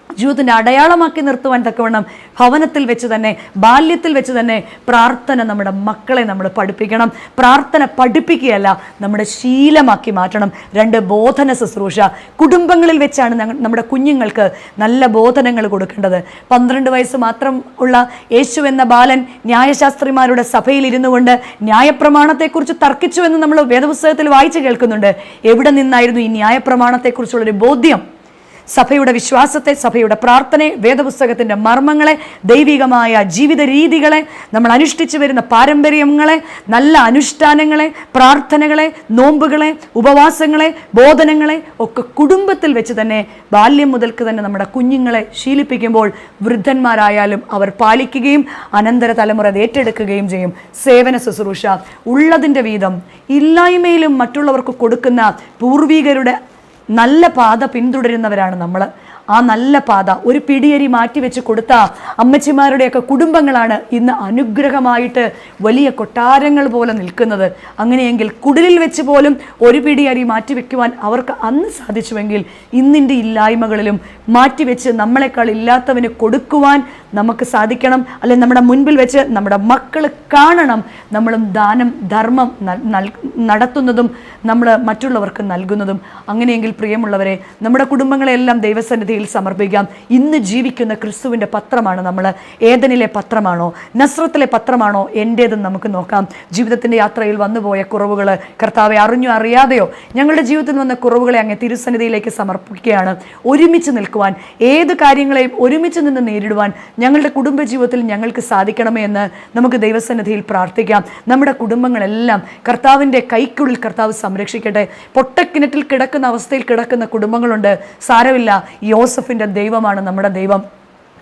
ജീവിതത്തിൻ്റെ അടയാളമാക്കി നിർത്തുവാൻ തക്കവണ്ണം ഭവനത്തിൽ വെച്ച് തന്നെ, ബാല്യത്തിൽ വെച്ച് തന്നെ പ്രാർത്ഥന നമ്മുടെ മക്കളെ നമ്മൾ പഠിപ്പിക്കണം. പ്രാർത്ഥന പഠിപ്പിക്കുകയല്ല, നമ്മുടെ ശീലമാക്കി മാറ്റണം. 2 ബോധന ശുശ്രൂഷ. കുടുംബങ്ങളിൽ വെച്ചാണ് നമ്മുടെ കുഞ്ഞുങ്ങൾക്ക് നല്ല ബോധനങ്ങൾ കൊടുക്കേണ്ടത്. 12 വയസ്സ് മാത്രം ഉള്ള യേശു എന്ന ബാലൻ ന്യായശാസ്ത്രിമാരുടെ സഭയിൽ ഇരുന്നു കൊണ്ട് ന്യായപ്രമാണത്തെക്കുറിച്ച് തർക്കിച്ചു എന്ന് നമ്മൾ വേദപുസ്തകത്തിൽ വായിച്ചു കേൾക്കുന്നുണ്ട്. എവിടെ നിന്നായിരുന്നു ഈ ന്യായപ്രമാണത്തെക്കുറിച്ചുള്ളൊരു ബോധ്യം? സഭയുടെ വിശ്വാസത്തെ, സഭയുടെ പ്രാർത്ഥനയെ, വേദപുസ്തകത്തിൻ്റെ മർമ്മങ്ങളെ, ദൈവികമായ ജീവിത രീതികളെ, നമ്മൾ അനുഷ്ഠിച്ചു വരുന്ന പാരമ്പര്യങ്ങളെ, നല്ല അനുഷ്ഠാനങ്ങളെ, പ്രാർത്ഥനകളെ, നോമ്പുകളെ, ഉപവാസങ്ങളെ, ബോധനങ്ങളെ ഒക്കെ കുടുംബത്തിൽ വെച്ച് തന്നെ ബാല്യം മുതൽക്ക് തന്നെ നമ്മുടെ കുഞ്ഞുങ്ങളെ ശീലിപ്പിക്കുമ്പോൾ വൃദ്ധന്മാരായാലും അവർ പാലിക്കുകയും അനന്തര തലമുറ അത് ഏറ്റെടുക്കുകയും ചെയ്യും. സേവന ശുശ്രൂഷ, ഉള്ളതിൻ്റെ വീതം ഇല്ലായ്മയിലും മറ്റുള്ളവർക്ക് കൊടുക്കുന്ന പൂർവികരുടെ നല്ല പാത പിന്തുടരുന്നവരാണ് നമ്മൾ. ആ നല്ല പാത ഒരു പിടിയരി മാറ്റിവെച്ച് കൊടുത്ത അമ്മച്ചിമാരുടെയൊക്കെ കുടുംബങ്ങളാണ് ഇന്ന് അനുഗ്രഹമായിട്ട് വലിയ കൊട്ടാരങ്ങൾ പോലെ നിൽക്കുന്നത്. അങ്ങനെയെങ്കിൽ കുടിലിൽ വെച്ച് പോലും ഒരു പിടിയരി മാറ്റിവെക്കുവാൻ അവർക്ക് അന്ന് സാധിച്ചുവെങ്കിൽ ഇന്നിൻ്റെ ഇല്ലായ്മകളിലും മാറ്റിവെച്ച് നമ്മളെക്കാൾ ഇല്ലാത്തവന് കൊടുക്കുവാൻ നമുക്ക് സാധിക്കണം. അല്ലെങ്കിൽ നമ്മുടെ മുൻപിൽ വെച്ച് നമ്മുടെ മക്കൾ കാണണം നമ്മളും ദാനം ധർമ്മം നടത്തുന്നതും നമ്മൾ മറ്റുള്ളവർക്ക് നൽകുന്നതും. അങ്ങനെയെങ്കിൽ പ്രിയമുള്ളവരെ, നമ്മുടെ കുടുംബങ്ങളെല്ലാം ദൈവസന്നിധിയിൽ സമർപ്പിക്കാം. ഇന്ന് ജീവിക്കുന്ന ക്രിസ്തുവിൻ്റെ പത്രമാണ് നമ്മൾ. ഏദനിലെ പത്രമാണോ, നസ്രത്തിലെ പത്രമാണോ എൻ്റേതെന്ന് നമുക്ക് നോക്കാം. ജീവിതത്തിൻ്റെ യാത്രയിൽ വന്നുപോയ കുറവുകൾ കർത്താവെ അറിഞ്ഞോ അറിയാതെയോ ഞങ്ങളുടെ ജീവിതത്തിൽ വന്ന കുറവുകളെ അങ്ങ് തിരുസന്നിധിയിലേക്ക് സമർപ്പിക്കുകയാണ്. ഒരുമിച്ച് നിൽക്കുവാൻ, ഏത് കാര്യങ്ങളെയും ഒരുമിച്ച് നിന്ന് നേരിടുവാൻ ഞങ്ങളുടെ കുടുംബജീവിതത്തിൽ ഞങ്ങൾക്ക് സാധിക്കണമേ എന്ന് നമുക്ക് ദൈവസന്നിധിയിൽ പ്രാർത്ഥിക്കാം. നമ്മുടെ കുടുംബങ്ങളെല്ലാം കർത്താവിൻ്റെ കൈക്കുള്ളിൽ കർത്താവ് സംരക്ഷിക്കട്ടെ. പൊട്ടക്കിണറ്റിൽ കിടക്കുന്ന അവസ്ഥയിൽ കിടക്കുന്ന കുടുംബങ്ങളുണ്ട്. സാരമില്ല, യോസഫിൻ്റെ ദൈവമാണ് നമ്മുടെ ദൈവം.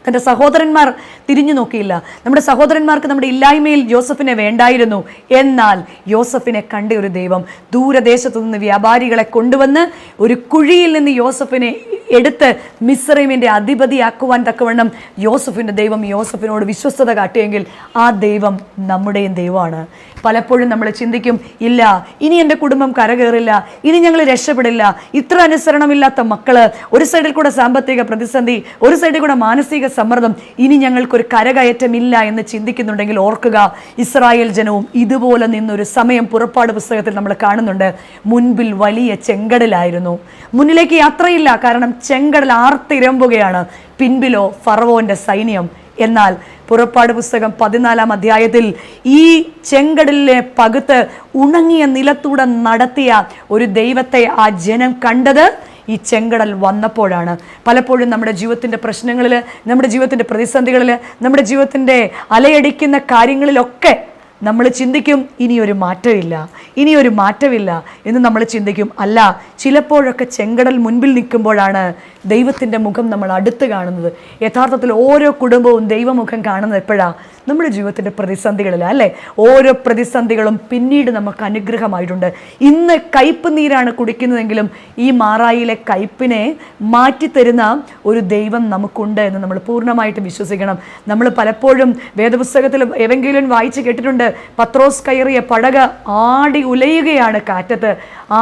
തൻ്റെ സഹോദരന്മാർ തിരിഞ്ഞു നോക്കിയില്ല. നമ്മുടെ സഹോദരന്മാർക്ക് നമ്മുടെ ഇല്ലായ്മയിൽ യോസഫിനെ വേണ്ടായിരുന്നു. എന്നാൽ യോസഫിനെ കണ്ട ഒരു ദൈവം ദൂരദേശത്തു നിന്ന് വ്യാപാരികളെ കൊണ്ടുവന്ന് ഒരു കുഴിയിൽ നിന്ന് യോസഫിനെ എടുത്ത് മിസ്രൈമിൻ്റെ അധിപതിയാക്കുവാൻ തക്കവണ്ണം യോസഫിൻ്റെ ദൈവം യോസഫിനോട് വിശ്വസ്തത കാട്ടിയെങ്കിൽ ആ ദൈവം നമ്മുടെയും ദൈവമാണ്. പലപ്പോഴും നമ്മൾ ചിന്തിക്കും, ഇല്ല ഇനി എൻ്റെ കുടുംബം കരകയറില്ല, ഇനി ഞങ്ങൾ രക്ഷപ്പെടില്ല, ഇത്ര അനുസരണമില്ലാത്ത മക്കള്, ഒരു സൈഡിൽ കൂടെ സാമ്പത്തിക പ്രതിസന്ധി, ഒരു സൈഡിൽ കൂടെ മാനസിക സമ്മർദ്ദം, ഇനി ഞങ്ങൾക്കൊരു കരകയറ്റമില്ല എന്ന് ചിന്തിക്കുന്നുണ്ടെങ്കിൽ ഓർക്കുക, ഇസ്രായേൽ ജനവും ഇതുപോലെ നിന്നൊരു സമയം പുറപ്പാട് പുസ്തകത്തിൽ നമ്മൾ കാണുന്നുണ്ട്. മുൻപിൽ വലിയ ചെങ്കടലായിരുന്നു. മുന്നിലേക്ക് യാത്രയില്ല, കാരണം ചെങ്കടൽ ആർത്തിരമ്പുകയാണ്. പിൻപിലോ ഫറവോന്റെ സൈന്യം. എന്നാൽ പുറപ്പാട് പുസ്തകം 14-ാം അധ്യായത്തിൽ ഈ ചെങ്കടലിനെ പകുത്ത് ഉണങ്ങിയ നിലത്തൂടെ നടത്തിയ ഒരു ദൈവത്തെ ആ ജനം കണ്ടത് ഈ ചെങ്കടൽ വന്നപ്പോഴാണ്. പലപ്പോഴും നമ്മുടെ ജീവിതത്തിൻ്റെ പ്രശ്നങ്ങളിൽ, നമ്മുടെ ജീവിതത്തിൻ്റെ പ്രതിസന്ധികളിൽ, നമ്മുടെ ജീവിതത്തിൻ്റെ അലയടിക്കുന്ന കാര്യങ്ങളിലൊക്കെ നമ്മൾ ചിന്തിക്കും ഇനിയൊരു മാറ്റമില്ല എന്ന് നമ്മൾ ചിന്തിക്കും. അല്ല, ചിലപ്പോഴൊക്കെ ചെങ്കടൽ മുൻപിൽ നിൽക്കുമ്പോഴാണ് ദൈവത്തിൻ്റെ മുഖം നമ്മൾ അടുത്ത് കാണുന്നത്. യഥാർത്ഥത്തിൽ ഓരോ കുടുംബവും ദൈവമുഖം കാണുന്നത് എപ്പോഴാണ്? നമ്മുടെ ജീവിതത്തിൻ്റെ പ്രതിസന്ധികളിലാണ്, അല്ലേ? ഓരോ പ്രതിസന്ധികളും പിന്നീട് നമുക്ക് അനുഗ്രഹമായിട്ടുണ്ട്. ഇന്ന് കയ്പ് നീരാണ് കുടിക്കുന്നതെങ്കിലും ഈ മാറായിലെ കയ്പിനെ മാറ്റിത്തരുന്ന ഒരു ദൈവം നമുക്കുണ്ട് എന്ന് നമ്മൾ പൂർണ്ണമായിട്ട് വിശ്വസിക്കണം. നമ്മൾ പലപ്പോഴും വേദപുസ്തകത്തിൽ എവെങ്കിലും വായിച്ച് കേട്ടിട്ടുണ്ട്, പത്രോസ് കയറിയ പടക് ആടി ഉലയുകയാണ് കാറ്റത്ത്.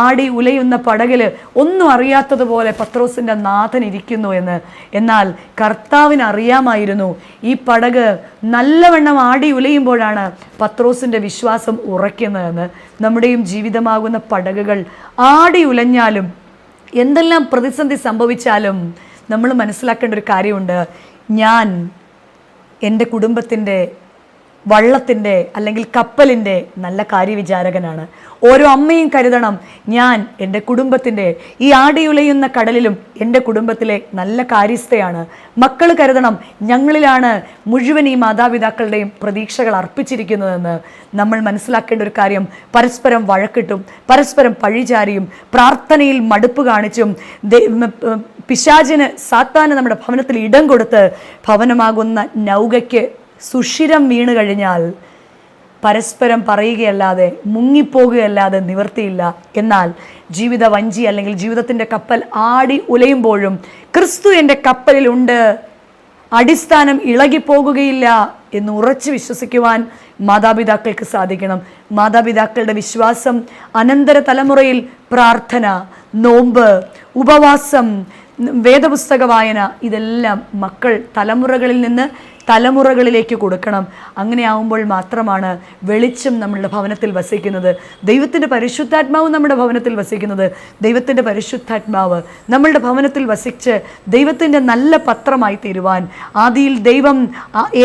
ആടി ഉലയുന്ന പടകിൽ ഒന്നും അറിയാത്തതുപോലെ പത്രോസിൻ്റെ നാഥൻ ഇരിക്കുന്നു എന്ന്. എന്നാൽ കർത്താവിന് അറിയാമായിരുന്നു ഈ പടക് നല്ലവണ്ണം ആടി ഉലയുമ്പോഴാണ് പത്രോസിൻ്റെ വിശ്വാസം ഉറയ്ക്കുന്നതെന്ന്. നമ്മുടെയും ജീവിതമാകുന്ന പടകുകൾ ആടി ഉലഞ്ഞാലും എന്തെല്ലാം പ്രതിസന്ധി സംഭവിച്ചാലും നമ്മൾ മനസ്സിലാക്കേണ്ട ഒരു കാര്യമുണ്ട്. ഞാൻ എൻ്റെ കുടുംബത്തിൻ്റെ വള്ളത്തിൻ്റെ അല്ലെങ്കിൽ കപ്പലിൻ്റെ നല്ല കാര്യവിചാരകനാണ്. ഓരോ അമ്മയും കരുതണം, ഞാൻ എൻ്റെ കുടുംബത്തിൻ്റെ ഈ ആടിയുലയുന്ന കടലിലും എൻ്റെ കുടുംബത്തിലെ നല്ല കാര്യസ്ഥയാണ്. മക്കൾ കരുതണം, ഞങ്ങളിലാണ് മുഴുവൻ ഈ മാതാപിതാക്കളുടെയും പ്രതീക്ഷകൾ അർപ്പിച്ചിരിക്കുന്നതെന്ന്. നമ്മൾ മനസ്സിലാക്കേണ്ട ഒരു കാര്യം, പരസ്പരം വഴക്കിട്ടും പരസ്പരം പഴിചാരിയും പ്രാർത്ഥനയിൽ മടുപ്പ് കാണിച്ചും പിശാചിന് സാത്താന് നമ്മുടെ ഭവനത്തിൽ ഇടം കൊടുത്ത് ഭവനമാകുന്ന നൗകയ്ക്ക് സുഷിരം വീണ് കഴിഞ്ഞാൽ പരസ്പരം പറയുകയല്ലാതെ മുങ്ങിപ്പോകുകയല്ലാതെ നിവർത്തിയില്ല. എന്നാൽ ജീവിത വഞ്ചി അല്ലെങ്കിൽ ജീവിതത്തിൻ്റെ കപ്പൽ ആടി ഉലയുമ്പോഴും ക്രിസ്തു എൻ്റെ കപ്പലിലുണ്ട്, അടിസ്ഥാനം ഇളകിപ്പോകുകയില്ല എന്ന് ഉറച്ചു വിശ്വസിക്കുവാൻ മാതാപിതാക്കൾക്ക് സാധിക്കണം. മാതാപിതാക്കളുടെ വിശ്വാസം അനന്തര തലമുറയിൽ പ്രാർത്ഥന, നോമ്പ്, ഉപവാസം, വേദപുസ്തക വായന, ഇതെല്ലാം മക്കൾ തലമുറകളിൽ നിന്ന് തലമുറകളിലേക്ക് കൊടുക്കണം. അങ്ങനെ ആവുമ്പോൾ മാത്രമാണ് വെളിച്ചം നമ്മളുടെ ഭവനത്തിൽ വസിക്കുന്നത്. ദൈവത്തിൻ്റെ പരിശുദ്ധാത്മാവ് നമ്മുടെ ഭവനത്തിൽ വസിക്കുന്നത്. ദൈവത്തിൻ്റെ പരിശുദ്ധാത്മാവ് നമ്മളുടെ ഭവനത്തിൽ വസിച്ച് ദൈവത്തിൻ്റെ നല്ല പത്രമായി തീരുവാൻ, ആദിയിൽ ദൈവം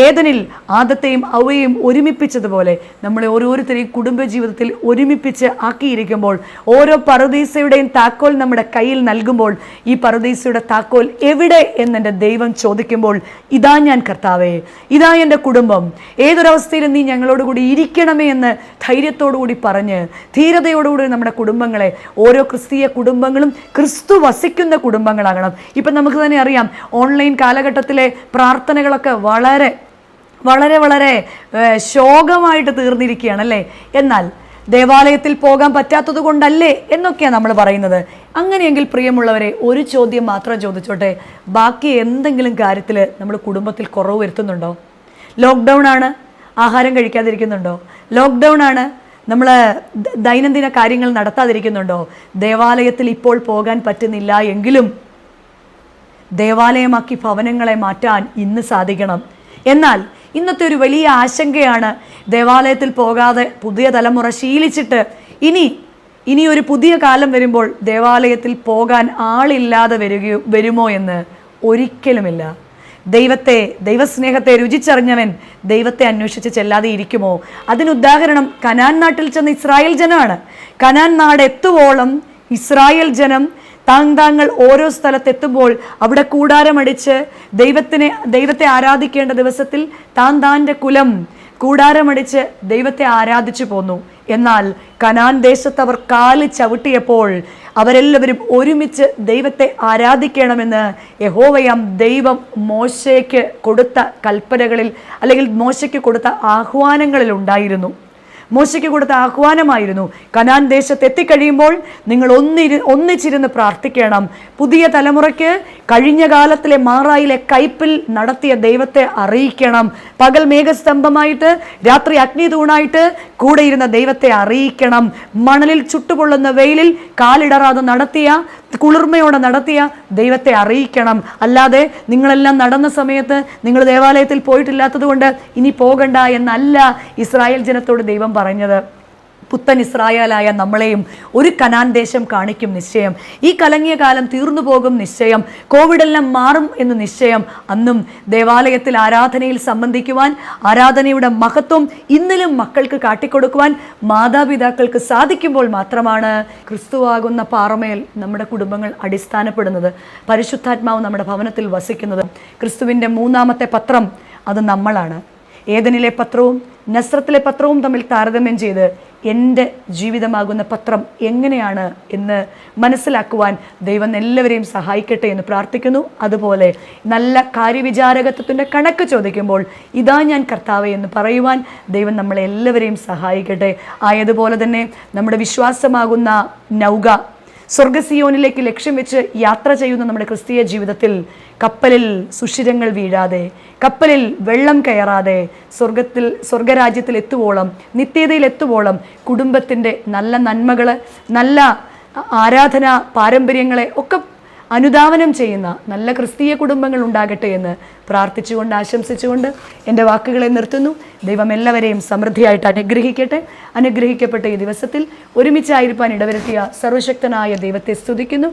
ഏദനിൽ ആദത്തെയും അവയെയും ഒരുമിപ്പിച്ചതുപോലെ നമ്മളെ ഓരോരുത്തരെയും കുടുംബജീവിതത്തിൽ ഒരുമിപ്പിച്ച് ആക്കിയിരിക്കുമ്പോൾ, ഓരോ പറുദീസയുടെയും താക്കോൽ നമ്മുടെ കയ്യിൽ നൽകുമ്പോൾ, ഈ പറുദീസയുടെ താക്കോൽ എവിടെ എന്നെൻ്റെ ദൈവം ചോദിക്കുമ്പോൾ, ഇതാ ഞാൻ കർത്താവേ, ഇതാ എൻ്റെ കുടുംബം, ഏതൊരവസ്ഥയിലും നീ ഞങ്ങളോടുകൂടി ഇരിക്കണമേ എന്ന് ധൈര്യത്തോടുകൂടി പറഞ്ഞ് ധീരതയോടുകൂടി നമ്മുടെ കുടുംബങ്ങളെ, ഓരോ ക്രിസ്തീയ കുടുംബങ്ങളും ക്രിസ്തു വസിക്കുന്ന കുടുംബങ്ങളാകണം. ഇപ്പം നമുക്ക് തന്നെ അറിയാം, ഓൺലൈൻ കാലഘട്ടത്തിലെ പ്രാർത്ഥനകളൊക്കെ വളരെ വളരെ വളരെ ശോകമായിട്ട് തീർന്നിരിക്കുകയാണ് അല്ലേ. എന്നാൽ ദേവാലയത്തിൽ പോകാൻ പറ്റാത്തത് കൊണ്ടല്ലേ എന്നൊക്കെയാണ് നമ്മൾ പറയുന്നത്. അങ്ങനെയെങ്കിൽ പ്രിയമുള്ളവരെ, ഒരു ചോദ്യം മാത്രം ചോദിച്ചോട്ടെ, ബാക്കി എന്തെങ്കിലും കാര്യത്തിൽ നമ്മൾ കുടുംബത്തിൽ കുറവ് വരുത്തുന്നുണ്ടോ? ലോക്ക്ഡൗൺ ആണ്, ആഹാരം കഴിക്കാതിരിക്കുന്നുണ്ടോ? ലോക്ക്ഡൗൺ ആണ്, നമ്മൾ ദൈനംദിന കാര്യങ്ങൾ നടത്താതിരിക്കുന്നുണ്ടോ? ദേവാലയത്തിൽ ഇപ്പോൾ പോകാൻ പറ്റുന്നില്ല എങ്കിലും ദേവാലയമാക്കി ഭവനങ്ങളെ മാറ്റാൻ ഇന്ന് സാധിക്കണം. എന്നാൽ ഇന്നത്തെ ഒരു വലിയ ആശങ്കയാണ്, ദേവാലയത്തിൽ പോകാതെ പുതിയ തലമുറ ശീലിച്ചിട്ട് ഇനി ഒരു പുതിയ കാലം വരുമ്പോൾ ദേവാലയത്തിൽ പോകാൻ ആളില്ലാതെ വരുമോ എന്ന്. ഒരിക്കലുമില്ല. ദൈവസ്നേഹത്തെ രുചിച്ചറിഞ്ഞവൻ ദൈവത്തെ അന്വേഷിച്ച് ചെല്ലാതെ ഇരിക്കുമോ? അതിനുദാഹരണം കനാൻ നാട്ടിൽ ചെന്ന ഇസ്രായേൽ ജനമാണ്. കനാൻ നാട് എത്തുവോളം ഇസ്രായേൽ ജനം താങ്കൾ ഓരോ സ്ഥലത്തെത്തുമ്പോൾ അവിടെ കൂടാരമടിച്ച് ദൈവത്തെ ആരാധിക്കേണ്ട ദിവസത്തിൽ താൻ്റെ കുലം കൂടാരമടിച്ച് ദൈവത്തെ ആരാധിച്ചു പോന്നു. എന്നാൽ കനാൻ ദേശത്ത് അവർ കാല് ചവിട്ടിയപ്പോൾ അവരെല്ലാവരും ഒരുമിച്ച് ദൈവത്തെ ആരാധിക്കണമെന്ന് യഹോവയാം ദൈവം മോശയ്ക്ക് കൊടുത്ത കൽപ്പനകളിൽ, അല്ലെങ്കിൽ മോശയ്ക്ക് കൊടുത്ത ആഹ്വാനങ്ങളിൽ ഉണ്ടായിരുന്നു. മോശയ്ക്ക് കൊടുത്ത ആഹ്വാനമായിരുന്നു, കനാൻ ദേശത്ത് എത്തിക്കഴിയുമ്പോൾ നിങ്ങൾ ഒന്നിച്ചിരുന്ന് പ്രാർത്ഥിക്കണം. പുതിയ തലമുറയ്ക്ക് കഴിഞ്ഞ കാലത്തിലെ മാറായിലെ കയ്പിൽ നടത്തിയ ദൈവത്തെ അറിയിക്കണം. പകൽ മേഘസ്തംഭമായിട്ട് രാത്രി അഗ്നി തൂണായിട്ട് കൂടെ ഇരുന്ന ദൈവത്തെ അറിയിക്കണം. മണലിൽ ചുട്ടുപൊള്ളുന്ന വെയിലിൽ കാലിടറാതെ നടത്തിയ, കുളിർമയോടെ നടത്തിയ ദൈവത്തെ അറിയിക്കണം. അല്ലാതെ നിങ്ങളെല്ലാം നടന്ന സമയത്ത് നിങ്ങൾ ദേവാലയത്തിൽ പോയിട്ടില്ലാത്തത് കൊണ്ട് ഇനി പോകണ്ട എന്നല്ല ഇസ്രായേൽ ജനത്തോട് ദൈവം പറഞ്ഞത്. പുത്തൻ ഇസ്രായേലായ നമ്മളെയും ഒരു കനാൻ ദേശം കാണിക്കും നിശ്ചയം. ഈ കലങ്ങിയ കാലം തീർന്നു പോകും നിശ്ചയം. കോവിഡെല്ലാം മാറും എന്ന് നിശ്ചയം. അന്നും ദേവാലയത്തിൽ ആരാധനയിൽ സംബന്ധിക്കുവാൻ, ആരാധനയുടെ മഹത്വം ഇന്നിലും മക്കൾക്ക് കാട്ടിക്കൊടുക്കുവാൻ മാതാപിതാക്കൾക്ക് സാധിക്കുമ്പോൾ മാത്രമാണ് ക്രിസ്തുവാകുന്ന പാറമേൽ നമ്മുടെ കുടുംബങ്ങൾ അടിസ്ഥാനപ്പെടുന്നത്. പരിശുദ്ധാത്മാവ് നമ്മുടെ ഭവനത്തിൽ വസിക്കുന്നത്. ക്രിസ്തുവിൻ്റെ മൂന്നാമത്തെ പത്രം അത് നമ്മളാണ്. ഏദനിലെ പത്രവും നസ്രത്തിലെ പത്രവും തമ്മിൽ താരതമ്യം ചെയ്ത് എൻ്റെ ജീവിതമാകുന്ന പത്രം എങ്ങനെയാണ് എന്ന് മനസ്സിലാക്കുവാൻ ദൈവം എല്ലാവരെയും സഹായിക്കട്ടെ എന്ന് പ്രാർത്ഥിക്കുന്നു. അതുപോലെ നല്ല കാര്യവിചാരകത്വത്തിൻ്റെ കണക്ക് ചോദിക്കുമ്പോൾ ഇതാ ഞാൻ കർത്താവേ എന്ന് പറയുവാൻ ദൈവം നമ്മളെ എല്ലാവരെയും സഹായിക്കട്ടെ. ആയതുപോലെ തന്നെ നമ്മുടെ വിശ്വാസമാകുന്ന നൗക സ്വർഗസിയോനിലേക്ക് ലക്ഷ്യം വെച്ച് യാത്ര ചെയ്യുന്ന നമ്മുടെ ക്രിസ്തീയ ജീവിതത്തിൽ കപ്പലിൽ സുഷിരങ്ങൾ വീഴാതെ, കപ്പലിൽ വെള്ളം കയറാതെ, സ്വർഗരാജ്യത്തിൽ എത്തുവോളം, നിത്യതയിൽ എത്തുവോളം കുടുംബത്തിൻ്റെ നല്ല നന്മകൾ, നല്ല ആരാധനാ പാരമ്പര്യങ്ങളെ ഒക്കെ അനുധാവനം ചെയ്യുന്ന നല്ല ക്രിസ്തീയ കുടുംബങ്ങൾ ഉണ്ടാകട്ടെ എന്ന് പ്രാർത്ഥിച്ചുകൊണ്ട് ആശംസിച്ചുകൊണ്ട് എൻ്റെ വാക്കുകളെ നിർത്തുന്നു. ദൈവം എല്ലാവരെയും സമൃദ്ധിയായിട്ട് അനുഗ്രഹിക്കട്ടെ. അനുഗ്രഹിക്കപ്പെട്ട ഈ ദിവസത്തിൽ ഒരുമിച്ചായിരിക്കാൻ ഇടവരുത്തിയ സർവശക്തനായ ദൈവത്തെ സ്തുതിക്കുന്നു.